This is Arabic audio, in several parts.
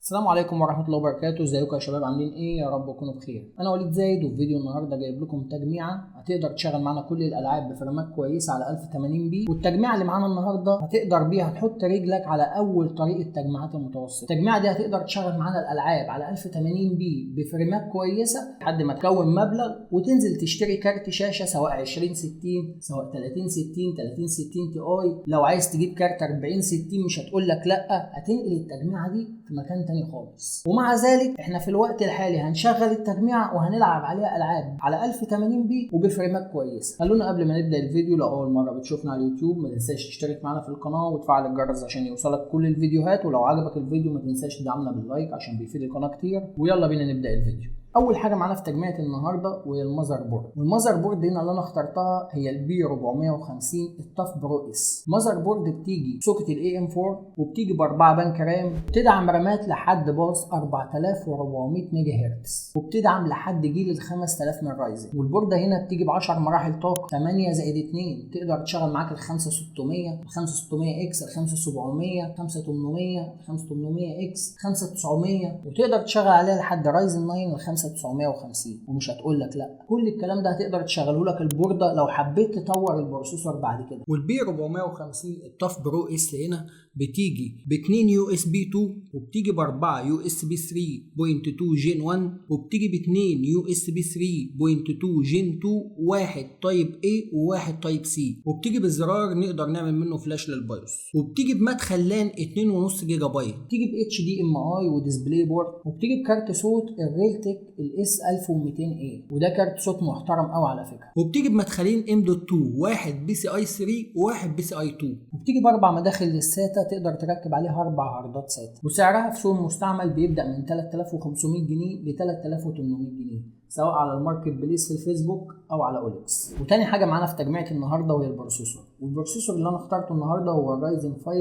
السلام عليكم ورحمة الله وبركاته. ازيكم يا شباب؟ عاملين ايه؟ يا رب تكونوا بخير. انا وليد زايد، وفي فيديو النهارده جايب لكم تجميعة هتقدر تشغل معانا كل الالعاب بفريمات كويسة على 1080 بي. والتجميعة اللي معانا النهارده هتقدر بيها تحط رجلك على اول طريقة تجميعات المتوسط. التجميعة دي هتقدر تشغل معانا الالعاب على 1080 بي بفريمات كويسة لحد ما تكون مبلغ وتنزل تشتري كارت شاشة سواء 2060 سواء 3060 3060 تي اي. لو عايز تجيب كارت 4060 مش هتقول لك لا، هتنقل التجميعة دي في مكان تاني خالص. ومع ذلك احنا في الوقت الحالي هنشغل التجميعة وهنلعب عليها العاب على 1080 بي وبفريمات كويسة. خلونا قبل ما نبدا الفيديو، لو اول مره بتشوفنا على اليوتيوب ما تنساش تشترك معنا في القناه وتفعل الجرس عشان يوصلك كل الفيديوهات، ولو عجبك الفيديو ما تنساش تدعمنا باللايك عشان بيفيد القناه كتير. ويلا بينا نبدا الفيديو. اول حاجه معانا في تجميعه النهارده وهي المذر بورد. والمذر بورد هنا اللي انا اخترتها هي البي 450 التاف برو اس. المذر بورد بتيجي سوكت الاي ام 4 وبتيجي ب4 بنك رام، بتدعم رامات لحد باص 4400 ميجا هرتز، وبتدعم لحد جيل ال 5000 من رايزن. والبورده هنا بتيجي ب 10 مراحل طاقه 8 زائد 2، تقدر تشغل معاك ال 5600 ال 5600 اكس ال 5700 5800 5800 اكس 5900، وتقدر تشغل عليها لحد رايزن 9 ال 5950. ومش هتقول لك لا، كل الكلام ده هتقدر تشغله لك البورده لو حبيت تطور البروسيسور بعد كده. والبي 450 التاف برو اس هنا بتيجي ب 2 يو اس بي 2 وبتيجي ب 4 يو اس بي 3.2 جين 1 وبتيجي ب 2 يو اس بي 3.2 جين 2، واحد تايب A وواحد تايب C، وبتيجي بالزرار نقدر نعمل منه فلاش للبايوس، وبتيجي بمدخل لان 2.5 جيجا بايت، بتيجي ب HDMI وديسبلاي بورد، وبتيجي بكارت صوت الريلتك الاس 1200A، وده كارت صوت محترم قوي على فكره، وبتيجي بمدخلين M.2، واحد بي سي اي 3 وواحد بي سي اي 2، وبتيجي باربع مداخل للساتا تقدر تركب عليها 4 عرضات ساتا. وسعرها في سوق المستعمل بيبدا من 3500 جنيه ل 3800 جنيه سواء على الماركت بليس في الفيسبوك او على اوليكس. وتاني حاجه معانا في تجميعه النهارده وهي البروسيسور. والبروسيسور اللي انا اخترته النهارده هو الرايزن 5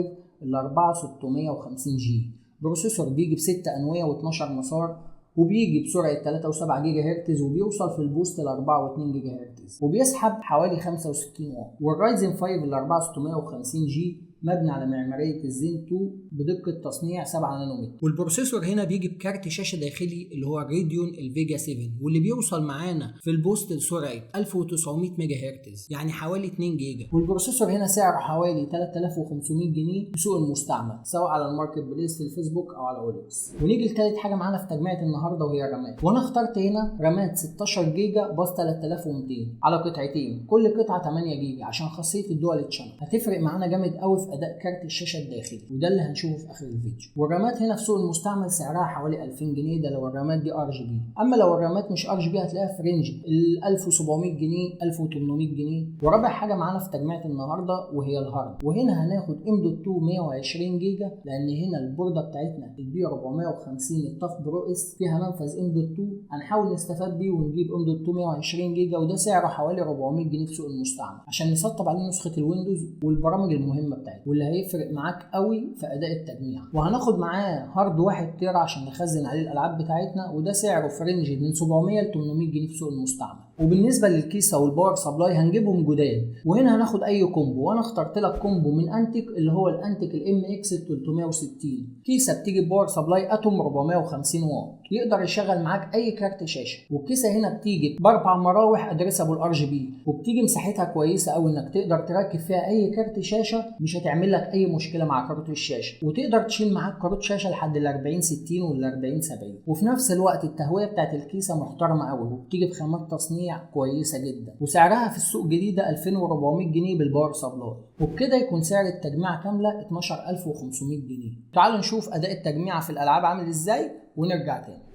ال 4650 جي. بروسيسور بيجي ب 6 انويه و12 مسار، وبيجي بسرعه 3.7 جيجا هرتز، وبيوصل في البوست ل 4.2 جيجا هرتز، وبيسحب حوالي 65 واط. والرايزن 5 ال 4650 جي مبني على معماريه الزين 2 بدقه تصنيع 7 نانومتر. والبروسيسور هنا بيجي بكارت شاشه داخلي اللي هو راديون الفيجا 7، واللي بيوصل معانا في البوست لسرعه 1900 ميجا هرتز، يعني حوالي 2 جيجا. والبروسيسور هنا سعره حوالي 3500 جنيه في سوق المستعمل سواء على الماركت بليس في الفيسبوك او على اوليكس. ونيجي لثالث حاجه معانا في تجميعه النهارده وهي الرامات. وانا اخترت هنا رامات 16 جيجا باص 3200 على قطعتين، كل قطعه 8 جيجا عشان خاصيه الدول تشانل، هتفرق معانا جامد قوي في اداء كارت الشاشه الداخلي، وده اللي هنشوفه في اخر الفيديو. والرامات هنا في سوق المستعمل سعرها حوالي 2000 جنيه، ده لو الرامات دي ار جي بي. اما لو الرامات مش ار جي بي هتلاقيها في رينج ال 1700 جنيه 1800 جنيه. ورابع حاجه معانا في تجميعه النهارده وهي الهارد. وهنا هناخد M.2 120 جيجا، لان هنا البورده بتاعتنا البي 450 التاف برو اس فيها منفذ M.2، هنحاول نستفاد بيه ونجيب M.2 120 جيجا، وده سعره حوالي 400 جنيه في سوق المستعمل عشان نسطب عليه نسخه الويندوز والبرامج المهمه بتاعتنا، واللي هيفرق معاك قوي في اداء التجميع. وهناخد معاه هارد 1 تيرا عشان نخزن عليه الالعاب بتاعتنا، وده سعره في رينج من 700 ل 800 جنيه في سوق المستعمل. وبالنسبه للكيسه والباور سبلاي هنجيبهم جداد، وهنا هناخد اي كومبو، وانا اخترت لك كومبو من انتك اللي هو الانتك الام اكس 360. كيسه بتيجي بباور سبلاي اتوم 450 واط يقدر يشغل معاك اي كارت شاشه. والكيسه هنا بتيجي باربع مراوح ادريسابل ار جي بي، وبتيجي مساحتها كويسه قوي انك تقدر تركب فيها اي كارت شاشه، مش هتعمل لك اي مشكله مع كارت الشاشه، وتقدر تشيل معاك كروت شاشه لحد ال 4060 وال 4070. وفي نفس الوقت التهويه بتاعت الكيسه محترمه قوي، وبتيجي بخامات تصنيع كويسه جدا، وسعرها في السوق جديده 2400 جنيه بالباور سبلاي. وبكده يكون سعر التجميعه كامله 12500 جنيه. تعالوا نشوف اداء التجميعه في الالعاب عامل ازاي ونرجع تاني.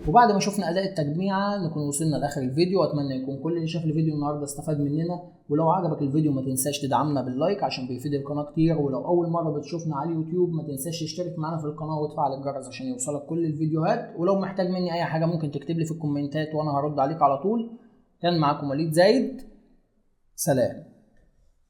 وبعد ما شفنا اداء التجميعه نكون وصلنا لاخر الفيديو، واتمنى يكون كل اللي شاف الفيديو النهارده استفاد مننا. ولو عجبك الفيديو ما تنساش تدعمنا باللايك عشان بيفيد القناه كتير، ولو اول مره بتشوفنا على اليوتيوب ما تنساش تشترك معانا في القناه وتفعل الجرس عشان يوصلك كل الفيديوهات. ولو محتاج مني اي حاجه ممكن تكتب لي في الكومنتات وانا هرد عليك على طول. كان معاكم وليد زايد، سلام.